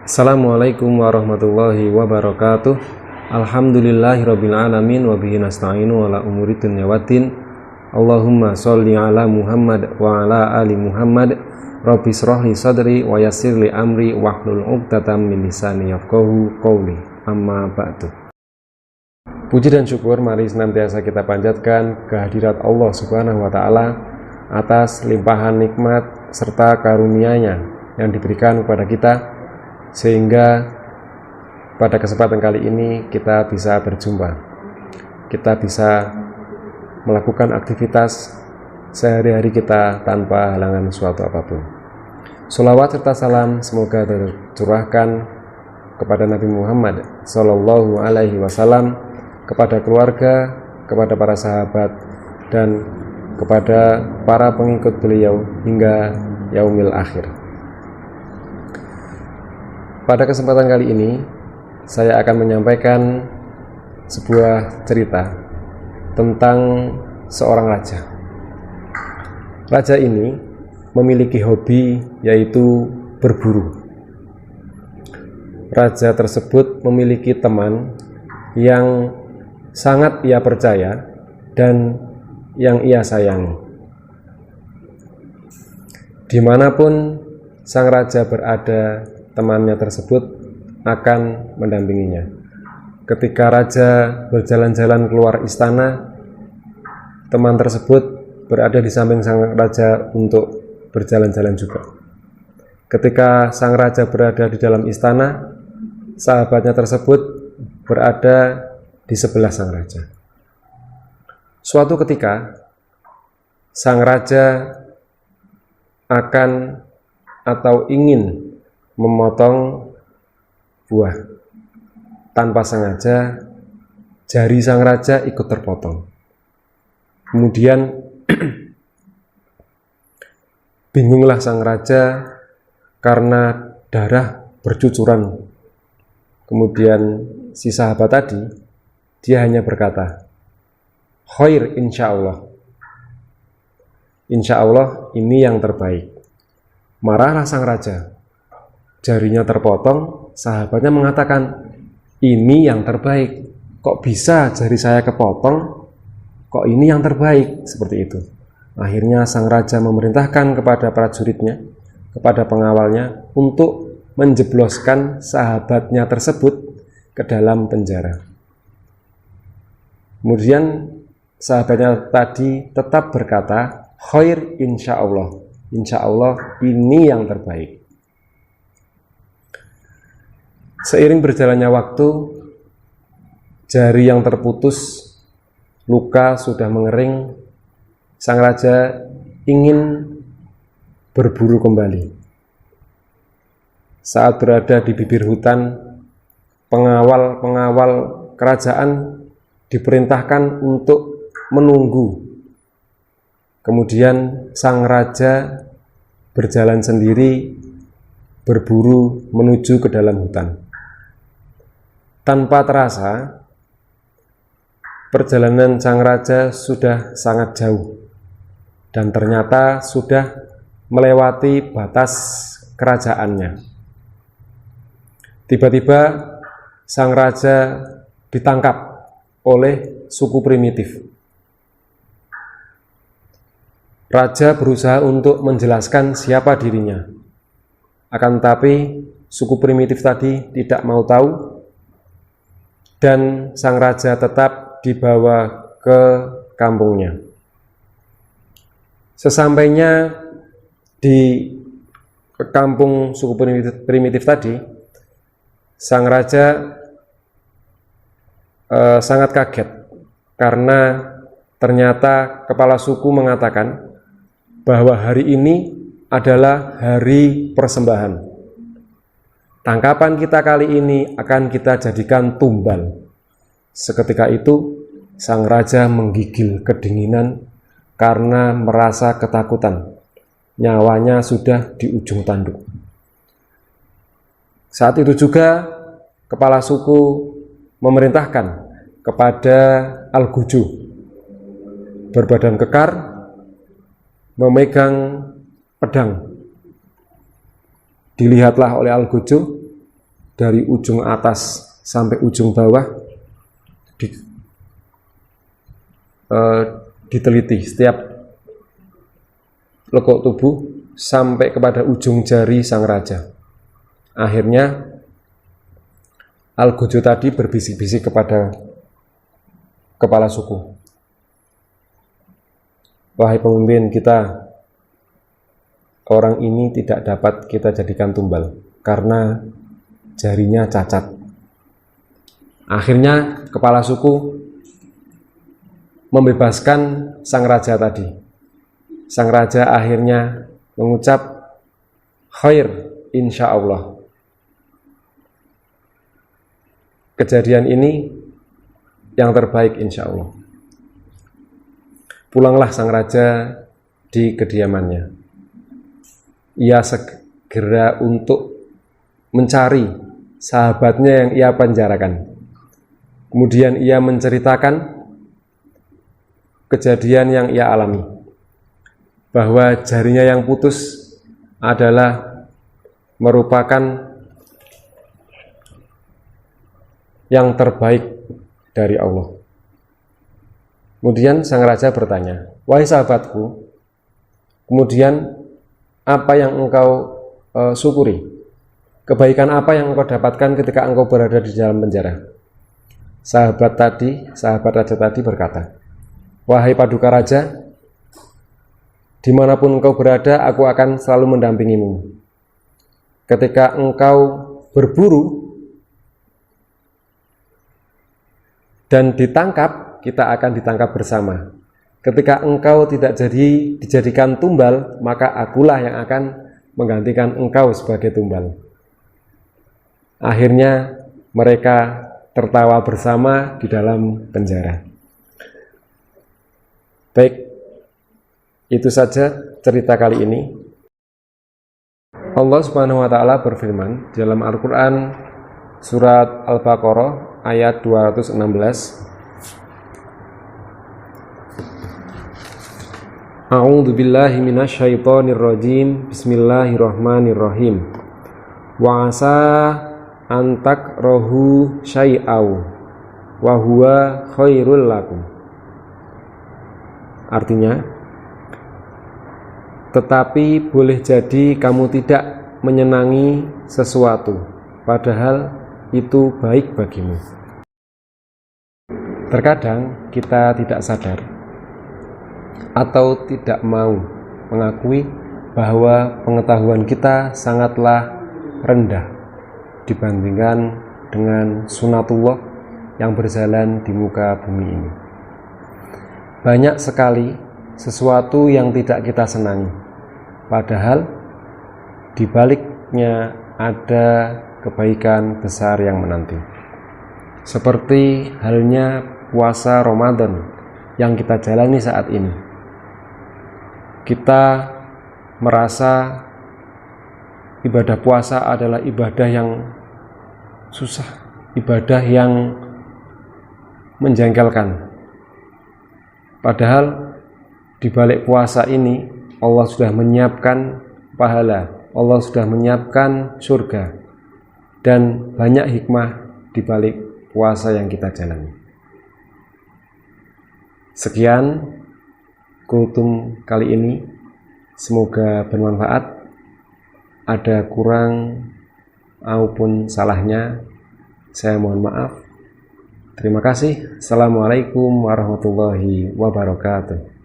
Assalamualaikum warahmatullahi wabarakatuh. Alhamdulillahirabbil alamin wa bihi nasta'inu ala umuri dunya waddin. Allahumma sholli ala Muhammad wa ala ali Muhammad. Rabbi shrahli sadri wa yassirli amri wahlul 'uqdatam min lisani yafqahu qawli. Amma ba'du. Puji dan syukur mari senantiasa kita panjatkan kehadirat Allah Subhanahu wa taala atas limpahan nikmat serta karunia-Nya yang diberikan kepada kita, sehingga pada kesempatan kali ini kita bisa berjumpa, kita bisa melakukan aktivitas sehari-hari kita tanpa halangan suatu apapun. Sholawat serta salam semoga tercurahkan kepada Nabi Muhammad Sallallahu Alaihi Wasallam, kepada keluarga, kepada para sahabat, dan kepada para pengikut beliau hingga yaumil akhir. Pada kesempatan kali ini, saya akan menyampaikan sebuah cerita tentang seorang raja. Raja ini memiliki hobi, yaitu berburu. Raja tersebut memiliki teman yang sangat ia percaya dan yang ia sayangi. Dimanapun sang raja berada, temannya tersebut akan mendampinginya. Ketika raja berjalan-jalan keluar istana, teman tersebut berada di samping sang raja untuk berjalan-jalan juga. Ketika sang raja berada di dalam istana, sahabatnya tersebut berada di sebelah sang raja. Suatu ketika, sang raja akan atau ingin memotong buah. Tanpa sengaja, jari sang raja ikut terpotong. Kemudian bingunglah sang raja karena darah bercucuran. Kemudian si sahabat tadi, dia hanya berkata, "Khair insyaallah. Insyaallah ini yang terbaik." Marahlah sang raja. Jarinya terpotong, sahabatnya mengatakan, "Ini yang terbaik. Kok bisa jari saya kepotong? Kok ini yang terbaik?" Seperti itu. Akhirnya sang raja memerintahkan kepada prajuritnya, kepada pengawalnya, untuk menjebloskan sahabatnya tersebut ke dalam penjara. Kemudian sahabatnya tadi tetap berkata, "Khair insyaallah. Insyaallah ini yang terbaik." Seiring berjalannya waktu, jari yang terputus, luka sudah mengering, sang raja ingin berburu kembali. Saat berada di bibir hutan, pengawal-pengawal kerajaan diperintahkan untuk menunggu. Kemudian sang raja berjalan sendiri berburu menuju ke dalam hutan. Tanpa terasa, perjalanan sang raja sudah sangat jauh dan ternyata sudah melewati batas kerajaannya. Tiba-tiba sang raja ditangkap oleh suku primitif. Raja berusaha untuk menjelaskan siapa dirinya. Akan tetapi suku primitif tadi tidak mau tahu, dan sang raja tetap dibawa ke kampungnya. Sesampainya di kampung suku primitif tadi, sang raja sangat kaget karena ternyata kepala suku mengatakan bahwa hari ini adalah hari persembahan. Tangkapan kita kali ini akan kita jadikan tumbal. Seketika itu, sang raja menggigil kedinginan karena merasa ketakutan. Nyawanya sudah di ujung tanduk. Saat itu juga, kepala suku memerintahkan kepada Al-Guju, berbadan kekar, memegang pedang. Dilihatlah oleh Al-Guju dari ujung atas sampai ujung bawah diteliti setiap lekuk tubuh sampai kepada ujung jari sang raja. Akhirnya Al-Gojo tadi berbisik-bisik kepada kepala suku, wahai pemimpin kita, orang ini tidak dapat kita jadikan tumbal karena jarinya cacat. Akhirnya kepala suku membebaskan sang raja tadi. Sang raja akhirnya mengucap khair insya Allah. Kejadian ini yang terbaik insya Allah. Pulanglah sang raja di kediamannya. Ia segera untuk mencari sahabatnya yang ia penjarakan. Kemudian ia menceritakan kejadian yang ia alami, bahwa jarinya yang putus adalah merupakan yang terbaik dari Allah. Kemudian sang raja bertanya, wahai sahabatku, kemudian apa yang engkau syukuri? Kebaikan apa yang engkau dapatkan ketika engkau berada di dalam penjara? Sahabat raja tadi berkata, wahai paduka raja, dimanapun engkau berada, aku akan selalu mendampingimu. Ketika engkau berburu dan ditangkap, kita akan ditangkap bersama. Ketika engkau tidak dijadikan tumbal, maka akulah yang akan menggantikan engkau sebagai tumbal. Akhirnya mereka tertawa bersama di dalam penjara. Baik, itu saja cerita kali ini. Allah Subhanahu wa taala berfirman dalam Al-Qur'an surat Al-Baqarah ayat 216. A'udzu billahi minasyaitonir rajim. Bismillahirrahmanirrahim. Wa asa antak rohu syai'au wa huwa khairul lakum. Artinya, tetapi boleh jadi kamu tidak menyenangi sesuatu, padahal itu baik bagimu. Terkadang kita tidak sadar atau tidak mau mengakui bahwa pengetahuan kita sangatlah rendah dibandingkan dengan sunatullah yang berjalan di muka bumi ini. Banyak sekali sesuatu yang tidak kita senangi, padahal di baliknya ada kebaikan besar yang menanti. Seperti halnya puasa Ramadan yang kita jalani saat ini. Kita merasa ibadah puasa adalah ibadah yang susah, ibadah yang menjengkelkan. Padahal di balik puasa ini Allah sudah menyiapkan pahala, Allah sudah menyiapkan surga, dan banyak hikmah di balik puasa yang kita jalani. Sekian kultum kali ini, semoga bermanfaat. Ada kurang maupun salahnya, saya mohon maaf. Terima kasih. Assalamualaikum warahmatullahi wabarakatuh.